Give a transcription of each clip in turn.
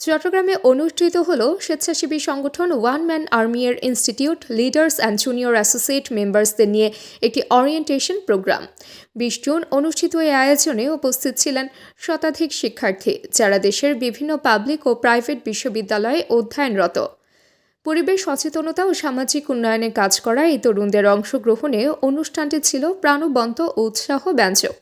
চট্টগ্রামে অনুষ্ঠিত হল স্বেচ্ছাসেবী সংগঠন ওয়ান ম্যান আর্মি এর institute leaders and junior associate মেম্বার্সদের নিয়ে একটি অরিয়েন্টেশন প্রোগ্রাম। 20 জুন অনুষ্ঠিত এই আয়োজনে উপস্থিত ছিলেন শতাধিক শিক্ষার্থী, যারা দেশের বিভিন্ন পাবলিক ও প্রাইভেট বিশ্ববিদ্যালয়ে অধ্যয়নরত। পরিবেশ সচেতনতা ও সামাজিক উন্নয়নে কাজ করা এই তরুণদের অংশগ্রহণে অনুষ্ঠানটি ছিল প্রাণবন্ত ও উৎসাহ ব্যঞ্জক।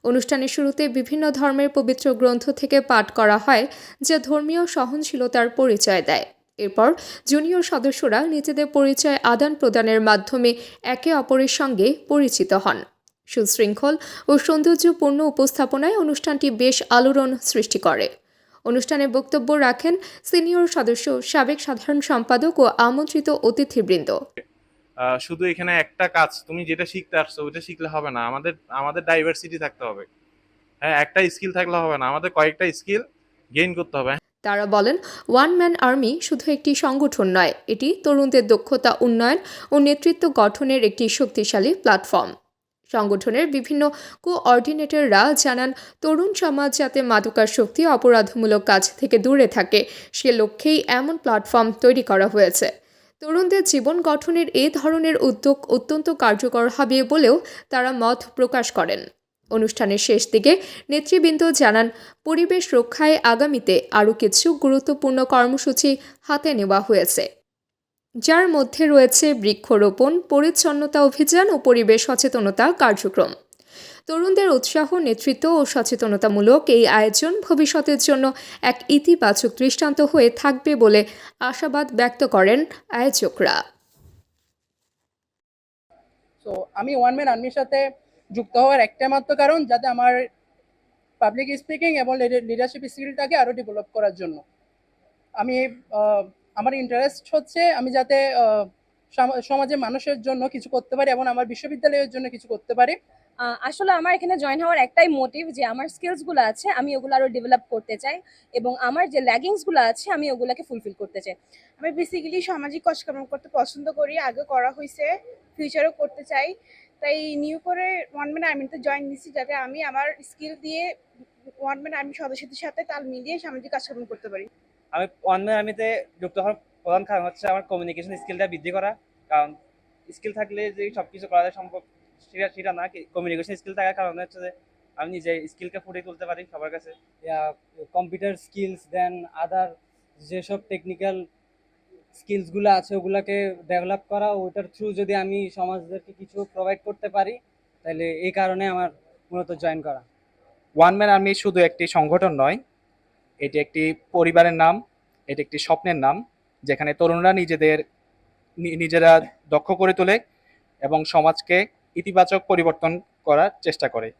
অনুষ্ঠানের শুরুতে বিভিন্ন ধর্মের পবিত্র গ্রন্থ থেকে পাঠ করা হয়, যা ধর্মীয় সহনশীলতার পরিচয় দেয়। এরপর জুনিয়র সদস্যরা নিজেদের পরিচয় আদান প্রদানের মাধ্যমে একে অপরের সঙ্গে পরিচিত হন। সুশৃঙ্খল ও সৌন্দর্যপূর্ণ উপস্থাপনায় অনুষ্ঠানটি বেশ আলোড়ন সৃষ্টি করে। অনুষ্ঠানে বক্তব্য রাখেন সিনিয়র সদস্য, সাবেক সাধারণ সম্পাদক ও আমন্ত্রিত অতিথিবৃন্দ। শুধু এখানে একটা কাজ তুমি যেটা শিখতে আসছো ওটা শিখলে হবে না, আমাদের আমাদের ডাইভার্সিটি থাকতে হবে। হ্যাঁ, একটা স্কিল থাকলে হবে না, আমাদের কয়েকটা স্কিল গেইন করতে হবে। তারা বলেন, ওয়ান ম্যান আর্মি শুধু একটি সংগঠন নয়, এটি তরুণদের দক্ষতা উন্নয়ন ও নেতৃত্ব গঠনের একটি শক্তিশালী প্ল্যাটফর্ম। সংগঠনের বিভিন্ন কোঅর্ডিনেটররা জানান, তরুণ সমাজ যাতে মাদকাসক্তি অপরাধমূলক কাজ থেকে দূরে থাকে, সে লক্ষ্যেই এমন প্ল্যাটফর্ম তৈরি করা হয়েছে। তরুণদের জীবন গঠনের এই ধরনের উদ্যোগ অত্যন্ত কার্যকর হবে বলেও তারা মত প্রকাশ করেন। অনুষ্ঠানের শেষ দিকে নেতৃবৃন্দ জানান, পরিবেশ রক্ষায় আগামীতে আরও কিছু গুরুত্বপূর্ণ কর্মসূচি হাতে নেওয়া হয়েছে, যার মধ্যে রয়েছে বৃক্ষরোপণ, পরিচ্ছন্নতা অভিযান ও পরিবেশ সচেতনতা কার্যক্রম। তরুণদের উৎসাহ, নেতৃত্ব ও সচেতনতামূলক এই আয়োজন ভবিষ্যতের জন্য এক ইতিবাচক দৃষ্টান্ত হয়ে থাকবে বলে আশাবাদ ব্যক্ত করেন আয়োজকরা। তো আমি ওয়ান ম্যান আর্মির সাথে যুক্ত হওয়ার একটা মাত্র কারণ, যাতে আমার পাবলিক স্পিকিং এবং লিডারশিপ স্কিলটাকে আরও ডেভেলপ করার জন্য। আমি আমার ইন্টারেস্ট হচ্ছে আমি যাতে সমাজে মানুষের জন্য কিছু করতে পারি এবং আমার বিশ্ববিদ্যালয়ের জন্য কিছু করতে পারি। আসলে আমার এখানে জয়েন হওয়ার একটাই মোটিভ যে আমার স্কিলসগুলো আছে আমি ওগুলো আরও ডেভেলপ করতে চাই এবং আমার যে ল্যাগিংসগুলো আছে আমি ওগুলোকে ফুলফিল করতে চাই। আমি বেসিক্যালি সামাজিক কাজকর্ম করতে পছন্দ করি, আগে করা হয়েছে, ফিউচারও করতে চাই। তাই নিউ করে ওয়ান ম্যান আর্মিতে জয়েন দিচ্ছি, যাতে আমি আমার স্কিল দিয়ে ওয়ান ম্যান আর্মি সদস্যদের সাথে তাল মিলিয়ে সামাজিক কাজকর্ম করতে পারি। আমি ওয়ান ম্যান আর্মিতে যুক্ত হওয়ার প্রধান কারণ হচ্ছে আমার কমিউনিকেশন স্কিলটা বৃদ্ধি করা। কারণ স্কিল থাকলে যে সব কিছু করা যায় সম্ভব সেটা না, কমিউনিকেশন স্কিল থাকার কারণে হচ্ছে যে আমি নিজে স্কিলকে ফুটিয়ে তুলতে পারি সবার কাছে। কম্পিউটার স্কিলস দেন আদার যেসব টেকনিক্যাল স্কিলসগুলো আছে ওগুলাকে ডেভেলপ করা, ওটার থ্রু যদি আমি সমাজদেরকে কিছু প্রোভাইড করতে পারি, তাহলে এই কারণে আমার মূলত জয়েন করা। ওয়ান ম্যান আর্মি শুধু একটি সংগঠন নয়, এটি একটি পরিবারের নাম, এটি একটি স্বপ্নের নাম, যেখানে তরুণরা নিজেরা দক্ষ করে তোলে এবং সমাজকে ইতিবাচক পরিবর্তন করার চেষ্টা করে।